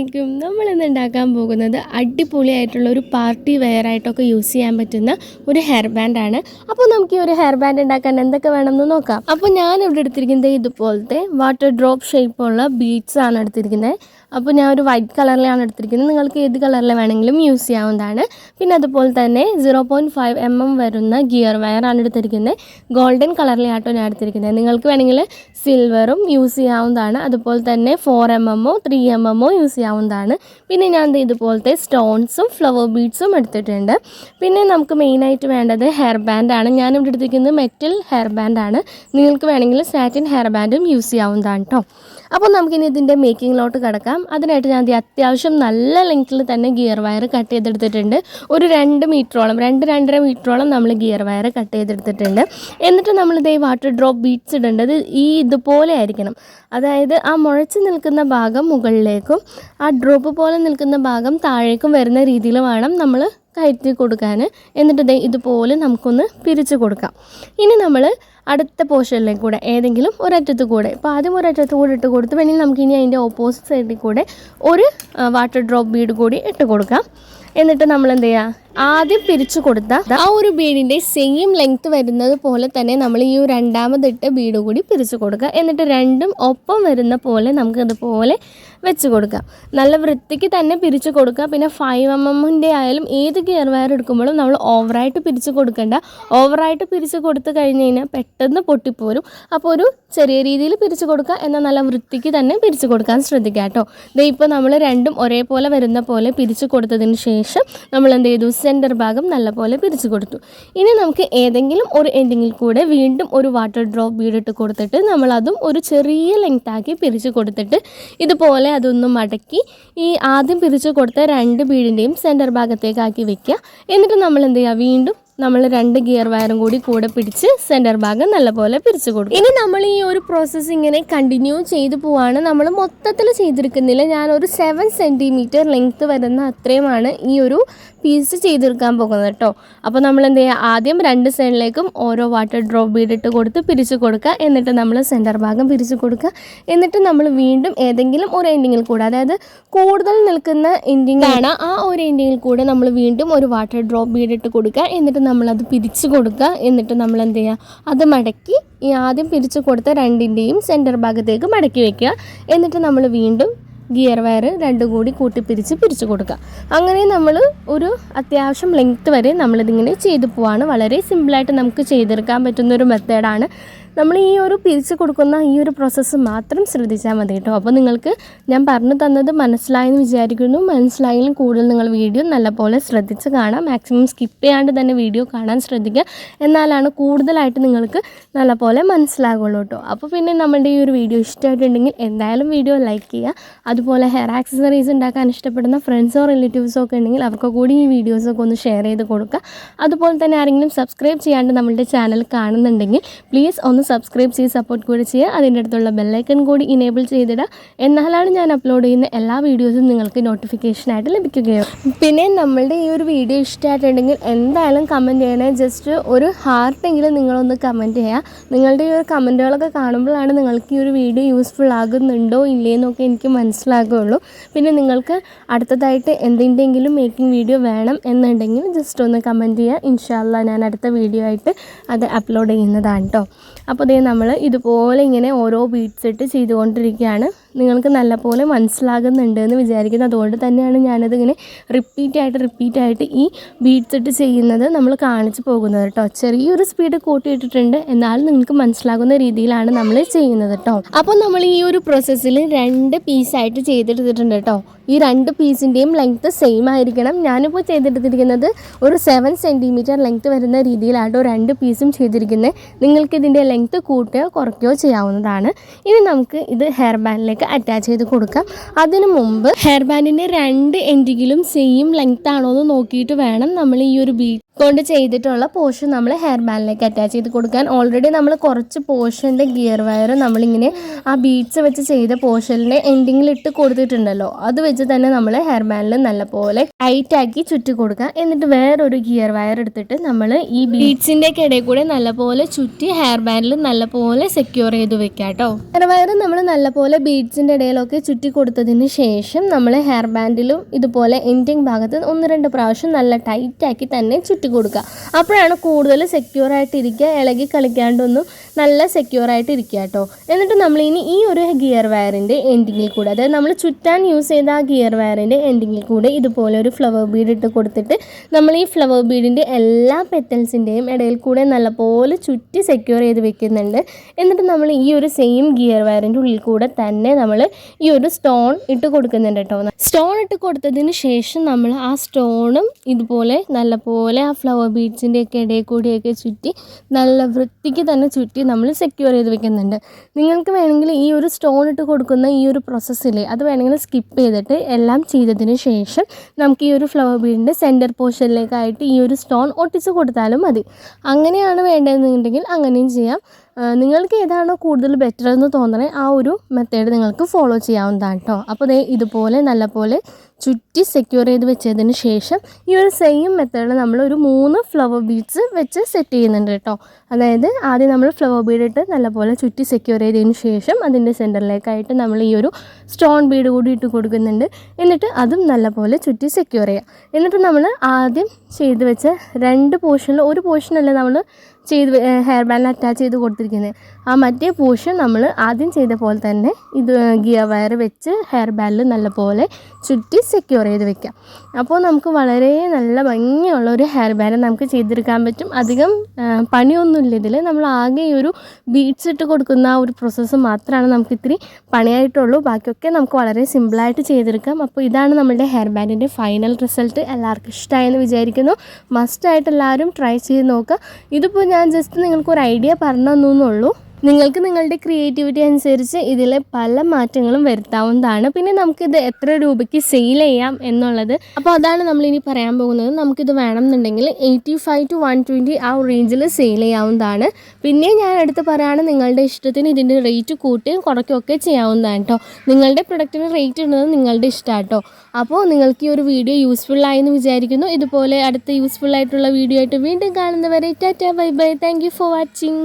അസ്സലാമലൈക്കും. നമ്മളിന്ന് ഉണ്ടാക്കാൻ പോകുന്നത് അടിപൊളിയായിട്ടുള്ള ഒരു പാർട്ടി വെയർ ആയിട്ടൊക്കെ യൂസ് ചെയ്യാൻ പറ്റുന്ന ഒരു ഹെയർ ബാൻഡാണ്. അപ്പോൾ നമുക്ക് ഈ ഒരു ഹെയർ ബാൻഡ് ഉണ്ടാക്കാൻ എന്തൊക്കെ വേണമെന്ന് നോക്കാം. അപ്പോൾ ഞാനിവിടെ എടുത്തിരിക്കുന്നത് ഇതുപോലത്തെ വാട്ടർ ഡ്രോപ്പ് ഷേപ്പുള്ള ബീഡ്സ് ആണ് എടുത്തിരിക്കുന്നത്. അപ്പോൾ ഞാൻ ഒരു വൈറ്റ് കളറിലാണ് എടുത്തിരിക്കുന്നത്. നിങ്ങൾക്ക് ഏത് കളറിൽ വേണമെങ്കിലും യൂസ് ചെയ്യാവുന്നതാണ്. പിന്നെ അതുപോലെ തന്നെ 0.5 mm വരുന്ന ഗിയർ വയറാണ് എടുത്തിരിക്കുന്നത്. ഗോൾഡൻ കളറിലാട്ടോ ഞാൻ എടുത്തിരിക്കുന്നത്. നിങ്ങൾക്ക് വേണമെങ്കിൽ സിൽവറും യൂസ് ചെയ്യാവുന്നതാണ്. അതുപോലെ തന്നെ 4 mm 3 mm യൂസ് ചെയ്യാവുന്നതാണ്. പിന്നെ ഞാൻ ഇതുപോലത്തെ സ്റ്റോൺസും ഫ്ലവർ ബീഡ്സും എടുത്തിട്ടുണ്ട്. പിന്നെ നമുക്ക് മെയിനായിട്ട് വേണ്ടത് ഹെയർ ബാൻഡാണ്. ഞാനിവിടെ എടുത്തിരിക്കുന്നത് മെറ്റൽ ഹെയർ ബാൻഡാണ്. നിങ്ങൾക്ക് വേണമെങ്കിൽ സാറ്റിൻ ഹെയർ ബാൻഡും യൂസ് ചെയ്യാവുന്നതാണ് കേട്ടോ. അപ്പോൾ നമുക്കിനി ഇതിൻ്റെ മേക്കിങ്ങിലോട്ട് കിടക്കാം. അതിനായിട്ട് ഞാൻ അത്യാവശ്യം നല്ല ലെങ്ത്തിൽ തന്നെ ഗിയർ വയർ കട്ട് ചെയ്തെടുത്തിട്ടുണ്ട്. ഒരു 2 മീറ്ററോളം 2-2.5 മീറ്ററോളം നമ്മൾ ഗിയർ വയർ കട്ട് ചെയ്തെടുത്തിട്ടുണ്ട്. എന്നിട്ട് നമ്മളിത് വാട്ടർ ഡ്രോപ്പ് ബീഡ്സ് ഇടേണ്ടത് ഇതുപോലെ ആയിരിക്കണം. അതായത് ആ മുഴച്ച് നിൽക്കുന്ന ഭാഗം മുകളിലേക്കും ആ ഡ്രോപ്പ് പോലെ നിൽക്കുന്ന ഭാഗം താഴേക്കും വരുന്ന രീതിയിൽ വേണം നമ്മൾ കയറ്റി കൊടുക്കാൻ. എന്നിട്ട് ഇതുപോലെ നമുക്കൊന്ന് പിരിച്ച് കൊടുക്കാം. ഇനി നമ്മൾ അടുത്ത പോർഷനിലേക്ക് കൂടെ ഏതെങ്കിലും ഒരറ്റത്ത് കൂടെ, ഇപ്പോൾ ആദ്യം ഒരറ്റത്ത് കൂടെ ഇട്ട് കൊടുത്ത് വേണമെങ്കിൽ നമുക്കിനി അതിൻ്റെ ഓപ്പോസിറ്റ് സൈഡിൽ കൂടെ ഒരു വാട്ടർ ഡ്രോപ്പ് ബീഡ് കൂടി ഇട്ട് കൊടുക്കാം. എന്നിട്ട് നമ്മൾ എന്ത് ചെയ്യുക, ആദ്യം പിരിച്ചു കൊടുത്ത ആ ഒരു ബീഡിൻ്റെ സെയിം ലെങ്ത്ത് വരുന്നത് പോലെ തന്നെ നമ്മൾ ഈ രണ്ടാമതിട്ട് ബീഡ് കൂടി പിരിച്ചു കൊടുക്കുക. എന്നിട്ട് രണ്ടും ഒപ്പം വരുന്ന പോലെ നമുക്ക് ഇതുപോലെ വെച്ച് കൊടുക്കാം. നല്ല വൃത്തിക്ക് തന്നെ പിരിച്ചു കൊടുക്കുക. പിന്നെ 5 mm ആയാലും ഏത് ഗിയർ വയർ എടുക്കുമ്പോഴും നമ്മൾ ഓവറായിട്ട് പിരിച്ചു കൊടുക്കേണ്ട. ഓവറായിട്ട് പിരിച്ചു കൊടുത്ത് കഴിഞ്ഞ് കഴിഞ്ഞാൽ പെട്ടെന്ന് പൊട്ടിപ്പോരും. അപ്പോൾ ഒരു ചെറിയ രീതിയിൽ പിരിച്ചു കൊടുക്കുക, എന്നാൽ നല്ല വൃത്തിക്ക് തന്നെ പിരിച്ചു കൊടുക്കാൻ ശ്രദ്ധിക്കുക കേട്ടോ. ഇപ്പോൾ നമ്മൾ രണ്ടും ഒരേപോലെ വരുന്ന പോലെ പിരിച്ചു കൊടുത്തതിന് ശേഷം നമ്മൾ എന്ത് ചെയ്തു, സെൻറ്റർ ഭാഗം നല്ലപോലെ പിരിച്ചു കൊടുത്തു. ഇനി നമുക്ക് ഏതെങ്കിലും ഒരു എൻഡിങ്ങിൽ കൂടെ വീണ്ടും ഒരു വാട്ടർ ഡ്രോപ്പ് ബീഡ് ഇട്ട് കൊടുത്തിട്ട് നമ്മളതും ഒരു ചെറിയ ലെങ്ത്താക്കി പിരിച്ചു കൊടുത്തിട്ട് ഇതുപോലെ അതൊന്ന് മടക്കി ഈ ആദ്യം പിരിച്ചു കൊടുത്ത 2 ബീഡിൻ്റെയും സെൻറ്റർ ഭാഗത്തേക്കാക്കി വെക്കുക. എന്നിട്ട് നമ്മൾ എന്ത് ചെയ്യുക, വീണ്ടും നമ്മൾ 2 ഗിയർ വയറും കൂടെ പിടിച്ച് സെൻറ്റർ ഭാഗം നല്ലപോലെ പിരിച്ചു കൊടുക്കും. ഇനി നമ്മൾ ഈ ഒരു പ്രോസസ്സ് ഇങ്ങനെ കണ്ടിന്യൂ ചെയ്തു പോവാണ്. നമ്മൾ മൊത്തത്തിൽ ചെയ്തെടുക്കുന്നില്ല. ഞാനൊരു 7 cm ലെങ്ത്ത് വരുന്ന അത്രയുമാണ് ഈ ഒരു പീസ് ചെയ്തെടുക്കാൻ പോകുന്നത് കേട്ടോ. അപ്പോൾ നമ്മൾ എന്ത് ചെയ്യുക, ആദ്യം 2 സൈഡിലേക്കും ഓരോ വാട്ടർ ഡ്രോപ്പ് ബീഡ് ഇട്ട് കൊടുത്ത് പിരിച്ചു കൊടുക്കുക. എന്നിട്ട് നമ്മൾ സെൻറ്റർ ഭാഗം പിരിച്ചു കൊടുക്കുക. എന്നിട്ട് നമ്മൾ വീണ്ടും ഏതെങ്കിലും ഒരു എൻഡിങ്ങിൽ കൂടെ, അതായത് കൂടുതൽ നിൽക്കുന്ന എൻഡിങ് ആണ്, ആ ഒരു എൻഡിങ്ങിൽ കൂടെ നമ്മൾ വീണ്ടും ഒരു വാട്ടർ ഡ്രോപ്പ് ബീഡ് ഇട്ട് കൊടുക്കുക. എന്നിട്ട് നമ്മളത് പിരിച്ചു കൊടുക്കുക. എന്നിട്ട് നമ്മൾ എന്ത് ചെയ്യുക, അത് മടക്കി ഈ ആദ്യം പിരിച്ചു കൊടുത്ത 2ൻ്റെയും സെൻറ്റർ ഭാഗത്തേക്ക് മടക്കി വയ്ക്കുക. എന്നിട്ട് നമ്മൾ വീണ്ടും ഗിയർ വയർ 2 കൂടി കൂട്ടിപ്പിരിച്ച് പിരിച്ചു കൊടുക്കുക. അങ്ങനെ നമ്മൾ ഒരു അത്യാവശ്യം ലെങ്ത്ത് വരെ നമ്മളിതിങ്ങനെ ചെയ്തു പോവാണ്. വളരെ സിമ്പിളായിട്ട് നമുക്ക് ചെയ്തെടുക്കാൻ പറ്റുന്നൊരു മെത്തേഡാണ്. നമ്മൾ ഈ ഒരു പിരിച്ച് കൊടുക്കുന്ന ഈ ഒരു പ്രോസസ്സ് മാത്രം ശ്രദ്ധിച്ചാൽ മതി കേട്ടോ. അപ്പോൾ നിങ്ങൾക്ക് ഞാൻ പറഞ്ഞു തന്നത് മനസ്സിലായെന്ന് വിചാരിക്കുന്നു. മനസ്സിലായെങ്കിലും കൂടുതൽ നിങ്ങൾ വീഡിയോ നല്ലപോലെ ശ്രദ്ധിച്ച് കാണാം. മാക്സിമം സ്കിപ്പ് ചെയ്യാണ്ട് തന്നെ വീഡിയോ കാണാൻ ശ്രദ്ധിക്കുക. എന്നാലാണ് കൂടുതലായിട്ട് നിങ്ങൾക്ക് നല്ലപോലെ മനസ്സിലാകുള്ളൂ കേട്ടോ. അപ്പോൾ പിന്നെ നമ്മുടെ ഈ ഒരു വീഡിയോ ഇഷ്ടമായിട്ടുണ്ടെങ്കിൽ എന്തായാലും വീഡിയോ ലൈക്ക് ചെയ്യുക. അതുപോലെ ഹെയർ ആക്സസറീസ് ഉണ്ടാക്കാൻ ഇഷ്ടപ്പെടുന്ന ഫ്രണ്ട്സോ റിലേറ്റീവ്സോ ഒക്കെ ഉണ്ടെങ്കിൽ അവർക്ക് കൂടി ഈ വീഡിയോസൊക്കെ ഒന്ന് ഷെയർ ചെയ്ത് കൊടുക്കുക. അതുപോലെ തന്നെ ആരെങ്കിലും സബ്സ്ക്രൈബ് ചെയ്യാണ്ട് നമ്മളുടെ ചാനൽ കാണുന്നുണ്ടെങ്കിൽ പ്ലീസ് ഒന്ന് സബ്സ്ക്രൈബ് ചെയ്ത് സപ്പോർട്ട് കൂടി ചെയ്യുക. അതിൻ്റെ അടുത്തുള്ള ബെല്ലൈക്കൺ കൂടി ഇനേബിൾ ചെയ്തിടുക. എന്നാലാണ് ഞാൻ അപ്ലോഡ് ചെയ്യുന്ന എല്ലാ വീഡിയോസും നിങ്ങൾക്ക് നോട്ടിഫിക്കേഷനായിട്ട് ലഭിക്കുകയോ. പിന്നെ നമ്മളുടെ ഈ ഒരു വീഡിയോ ഇഷ്ടമായിട്ടുണ്ടെങ്കിൽ എന്തായാലും കമൻറ്റ് ചെയ്യണേ. ജസ്റ്റ് ഒരു ഹാർട്ടെങ്കിലും നിങ്ങളൊന്ന് കമൻറ്റ് ചെയ്യുക. നിങ്ങളുടെ ഈ ഒരു കമൻറ്റുകളൊക്കെ കാണുമ്പോഴാണ് നിങ്ങൾക്ക് ഈ ഒരു വീഡിയോ യൂസ്ഫുൾ ആകുന്നുണ്ടോ ഇല്ലേന്നൊക്കെ എനിക്ക് മനസ്സിലാകുകയുള്ളൂ. പിന്നെ നിങ്ങൾക്ക് അടുത്തതായിട്ട് എന്തിൻ്റെങ്കിലും മേക്കിംഗ് വീഡിയോ വേണം എന്നുണ്ടെങ്കിൽ ജസ്റ്റ് ഒന്ന് കമൻറ്റ് ചെയ്യുക. ഇൻഷാ അല്ലാഹ് ഞാൻ അടുത്ത വീഡിയോ ആയിട്ട് അത് അപ്ലോഡ് ചെയ്യുന്നതാണ് കേട്ടോ. അപ്പോൾ നമ്മൾ ഇതുപോലെ ഇങ്ങനെ ഓരോ ബീഡ്സ് ഇട്ട് ചെയ്തുകൊണ്ടിരിക്കുകയാണ്. നിങ്ങൾക്ക് നല്ലപോലെ മനസ്സിലാകുന്നുണ്ട് എന്ന് വിചാരിക്കുന്നത്. അതുകൊണ്ട് തന്നെയാണ് ഞാനതിങ്ങനെ റിപ്പീറ്റായിട്ട് ഈ ബീഡ്സ് ഇട്ട് ചെയ്യുന്നത് നമ്മൾ കാണിച്ച് പോകുന്നത് കേട്ടോ. ചെറിയൊരു സ്പീഡ് കൂട്ടിയിട്ടിട്ടുണ്ട്, എന്നാലും നിങ്ങൾക്ക് മനസ്സിലാകുന്ന രീതിയിലാണ് നമ്മൾ ചെയ്യുന്നത് കേട്ടോ. അപ്പോൾ നമ്മൾ ഈ ഒരു പ്രോസസ്സിൽ 2 പീസായിട്ട് ചെയ്തെടുത്തിട്ടുണ്ട് കേട്ടോ. ഈ 2 പീസിൻ്റെയും ലെങ്ത്ത് സെയിം ആയിരിക്കണം. ഞാനിപ്പോൾ ചെയ്തെടുത്തിരിക്കുന്നത് ഒരു 7 cm ലെങ്ത്ത് വരുന്ന രീതിയിലാട്ടോ 2 പീസും ചെയ്തിരിക്കുന്നത്. നിങ്ങൾക്ക് ഇതിൻ്റെ ലെങ്ത്ത് കൂട്ടുകയോ കുറയ്ക്കുകയോ ചെയ്യാവുന്നതാണ്. ഇനി നമുക്ക് ഇത് ഹെയർ ബാൻഡിലേക്ക് അറ്റാച്ച് ചെയ്ത് കൊടുക്കാം. അതിനു മുമ്പ് ഹെയർ ബാൻഡിൻ്റെ 2 എൻഡിലും സെയിം ലെങ്ത്ത് ആണോ എന്ന് നോക്കിയിട്ട് വേണം നമ്മൾ ഈ ഒരു ബീഡ് കൊണ്ട് ചെയ്തിട്ടുള്ള പോർഷൻ നമ്മൾ ഹെയർ ബാൻഡിലേക്ക് അറ്റാച്ച് ചെയ്ത് കൊടുക്കാൻ. ഓൾറെഡി നമ്മൾ കുറച്ച് പോർഷൻ്റെ ഗിയർ വയർ നമ്മളിങ്ങനെ ആ ബീഡ്സ് വെച്ച് ചെയ്ത പോർഷനിലെ എൻഡിങ്ങിൽ ഇട്ട് കൊടുത്തിട്ടുണ്ടല്ലോ, അത് വെച്ച് തന്നെ നമ്മൾ ഹെയർ ബാൻഡിൽ നല്ലപോലെ ടൈറ്റാക്കി ചുറ്റി കൊടുക്കുക. എന്നിട്ട് വേറൊരു ഗിയർ വയർ എടുത്തിട്ട് നമ്മൾ ഈ ബീഡ്സിൻ്റെ ഇടയിൽ കൂടെ നല്ലപോലെ ചുറ്റി ഹെയർ ബാൻഡിൽ നല്ലപോലെ സെക്യൂർ ചെയ്ത് വെക്കുക കേട്ടോ. ഹെയർ വയർ നമ്മൾ നല്ലപോലെ ബീഡ്സിൻ്റെ ഇടയിലൊക്കെ ചുറ്റി കൊടുത്തതിന് ശേഷം നമ്മൾ ഹെയർ ബാൻഡിലും ഇതുപോലെ എൻഡിങ് ഭാഗത്ത് 1-2 പ്രാവശ്യം നല്ല ടൈറ്റാക്കി തന്നെ ചുറ്റി കൊടുക്കുക. അപ്പോഴാണ് കൂടുതൽ സെക്യൂർ ആയിട്ട് ഇരിക്കുക, ഇളകി കളിക്കാണ്ടൊന്നും നല്ല സെക്യൂർ ആയിട്ട് ഇരിക്കുക കേട്ടോ. എന്നിട്ട് നമ്മളിനി ഈ ഒരു ഗിയർ വയറിൻ്റെ എൻഡിങ്ങിൽ കൂടെ, അതായത് നമ്മൾ ചുറ്റാൻ യൂസ് ചെയ്ത ആ ഗിയർ വയറിൻ്റെ എൻഡിങ്ങിൽ കൂടെ ഇതുപോലെ ഒരു ഫ്ലവർ ബീഡ് ഇട്ട് കൊടുത്തിട്ട് നമ്മൾ ഈ ഫ്ലവർ ബീഡിൻ്റെ എല്ലാ പെറ്റൽസിൻ്റെയും ഇടയിൽ കൂടെ നല്ലപോലെ ചുറ്റി സെക്യൂർ ചെയ്ത് വെക്കുന്നുണ്ട്. എന്നിട്ട് നമ്മൾ ഈ ഒരു സെയിം ഗിയർ വയറിൻ്റെ ഉള്ളിൽ കൂടെ തന്നെ നമ്മൾ ഈ ഒരു സ്റ്റോൺ ഇട്ട് കൊടുക്കുന്നുണ്ട് കേട്ടോ. സ്റ്റോൺ ഇട്ട് കൊടുത്തതിന് ശേഷം നമ്മൾ ആ സ്റ്റോണും ഇതുപോലെ നല്ലപോലെ ആ ഫ്ലവർ ബീഡ്സിൻ്റെയൊക്കെ ഇടയിൽ കൂടിയൊക്കെ ചുറ്റി നല്ല വൃത്തിക്ക് തന്നെ ചുറ്റി നമ്മൾ സെക്യൂർ ചെയ്ത് വെക്കുന്നുണ്ട്. നിങ്ങൾക്ക് വേണമെങ്കിൽ ഈ ഒരു സ്റ്റോൺ ഇട്ട് കൊടുക്കുന്ന ഈ ഒരു പ്രോസസ്സില്ലേ, അത് വേണമെങ്കിൽ സ്കിപ്പ് ചെയ്തിട്ട് എല്ലാം ചെയ്തതിന് ശേഷം നമുക്ക് ഈ ഒരു ഫ്ലവർ ബീഡിൻ്റെ സെൻറ്റർ പോർഷനിലേക്കായിട്ട് ഈ ഒരു സ്റ്റോൺ ഒട്ടിച്ച് കൊടുത്താലും മതി. അങ്ങനെയാണ് വേണ്ടതെന്നുണ്ടെങ്കിൽ അങ്ങനെയും ചെയ്യാം. നിങ്ങൾക്ക് ഏതാണോ കൂടുതൽ ബെറ്റർ എന്ന് തോന്നണേ ആ ഒരു മെത്തേഡ് നിങ്ങൾക്ക് ഫോളോ ചെയ്യാവുന്നതാണ് കേട്ടോ. അപ്പോൾ ഇതുപോലെ നല്ലപോലെ ചുറ്റി സെക്യൂർ ചെയ്ത് വെച്ചതിന് ശേഷം ഈ ഒരു സെയിം മെത്തേഡിൽ നമ്മൾ ഒരു 3 ഫ്ലവർ ബീഡ്സ് വെച്ച് സെറ്റ് ചെയ്യുന്നുണ്ട് കേട്ടോ. അതായത് ആദ്യം നമ്മൾ ഫ്ലവർ ബീഡ് ഇട്ട് നല്ലപോലെ ചുറ്റി സെക്യൂർ ചെയ്തതിന് ശേഷം അതിൻ്റെ സെൻറ്ററിലേക്കായിട്ട് നമ്മൾ ഈ ഒരു സ്റ്റോൺ ബീഡ് കൂടി ഇട്ട് കൊടുക്കുന്നുണ്ട്. എന്നിട്ട് അതും നല്ലപോലെ ചുറ്റി സെക്യൂർ ചെയ്യാം. എന്നിട്ട് നമ്മൾ ആദ്യം ചെയ്ത് വെച്ച 2 പോർഷനിൽ ഒരു പോർഷനല്ലേ നമ്മൾ ചെയ്ത് ഹെയർ ബാൻഡിൽ അറ്റാച്ച് ചെയ്ത് കൊടുത്തിരിക്കുന്നത്, ആ മറ്റേ പോർഷൻ നമ്മൾ ആദ്യം ചെയ്ത പോലെ തന്നെ ഇത് ഗിയർ വയർ വെച്ച് ഹെയർ ബാൻഡിൽ നല്ലപോലെ ചുറ്റി സെക്യൂർ ചെയ്ത് വെക്കാം. അപ്പോൾ നമുക്ക് വളരെ നല്ല ഭംഗിയുള്ള ഒരു ഹെയർ ബാൻഡ് നമുക്ക് ചെയ്തെടുക്കാൻ പറ്റും. അധികം പണിയൊന്നുമില്ല ഇതിൽ. നമ്മൾ ആകെ ഈ ഒരു ബീഡ്സ് ഇട്ട് കൊടുക്കുന്ന ആ ഒരു പ്രോസസ്സ് മാത്രമാണ് നമുക്ക് ഇത്തിരി പണിയായിട്ടുള്ളൂ. ബാക്കിയൊക്കെ നമുക്ക് വളരെ സിമ്പിളായിട്ട് ചെയ്തെടുക്കാം. അപ്പോൾ ഇതാണ് നമ്മുടെ ഹെയർ ബാൻഡിൻ്റെ ഫൈനൽ റിസൾട്ട്. എല്ലാവർക്കും ഇഷ്ടമായെന്ന് വിചാരിക്കുന്നു. മസ്റ്റായിട്ട് എല്ലാവരും ട്രൈ ചെയ്ത് നോക്കുക. ഇതിപ്പോൾ ഞാൻ ജസ്റ്റ് നിങ്ങൾക്കൊരു ഐഡിയ പറഞ്ഞു തന്നുള്ളൂ. നിങ്ങൾക്ക് നിങ്ങളുടെ ക്രിയേറ്റിവിറ്റി അനുസരിച്ച് ഇതിൽ പല മാറ്റങ്ങളും വരുത്താവുന്നതാണ്. പിന്നെ നമുക്കിത് എത്ര രൂപയ്ക്ക് സെയിൽ ചെയ്യാം എന്നുള്ളത്, അപ്പോൾ അതാണ് നമ്മളിനി പറയാൻ പോകുന്നത്. നമുക്കിത് വേണമെന്നുണ്ടെങ്കിൽ 85 to 120 ആ റേഞ്ചിൽ സെയിൽ ചെയ്യാവുന്നതാണ്. പിന്നെ ഞാൻ എടുത്ത് പറയുകയാണ്, നിങ്ങളുടെ ഇഷ്ടത്തിന് ഇതിൻ്റെ റേറ്റ് കൂട്ടുകയും കുറയ്ക്കുകയൊക്കെ ചെയ്യാവുന്നതാണ് കേട്ടോ. നിങ്ങളുടെ പ്രൊഡക്റ്റിന് റേറ്റ് ഇടുന്നത് നിങ്ങളുടെ ഇഷ്ടമാണ് കേട്ടോ. അപ്പോൾ നിങ്ങൾക്ക് ഈ ഒരു വീഡിയോ യൂസ്ഫുള്ളായി എന്ന് വിചാരിക്കുന്നു. ഇതുപോലെ അടുത്ത യൂസ്ഫുൾ ആയിട്ടുള്ള വീഡിയോ ആയിട്ട് വീണ്ടും കാണുന്നവരെ tata bye bye. Thank you for watching.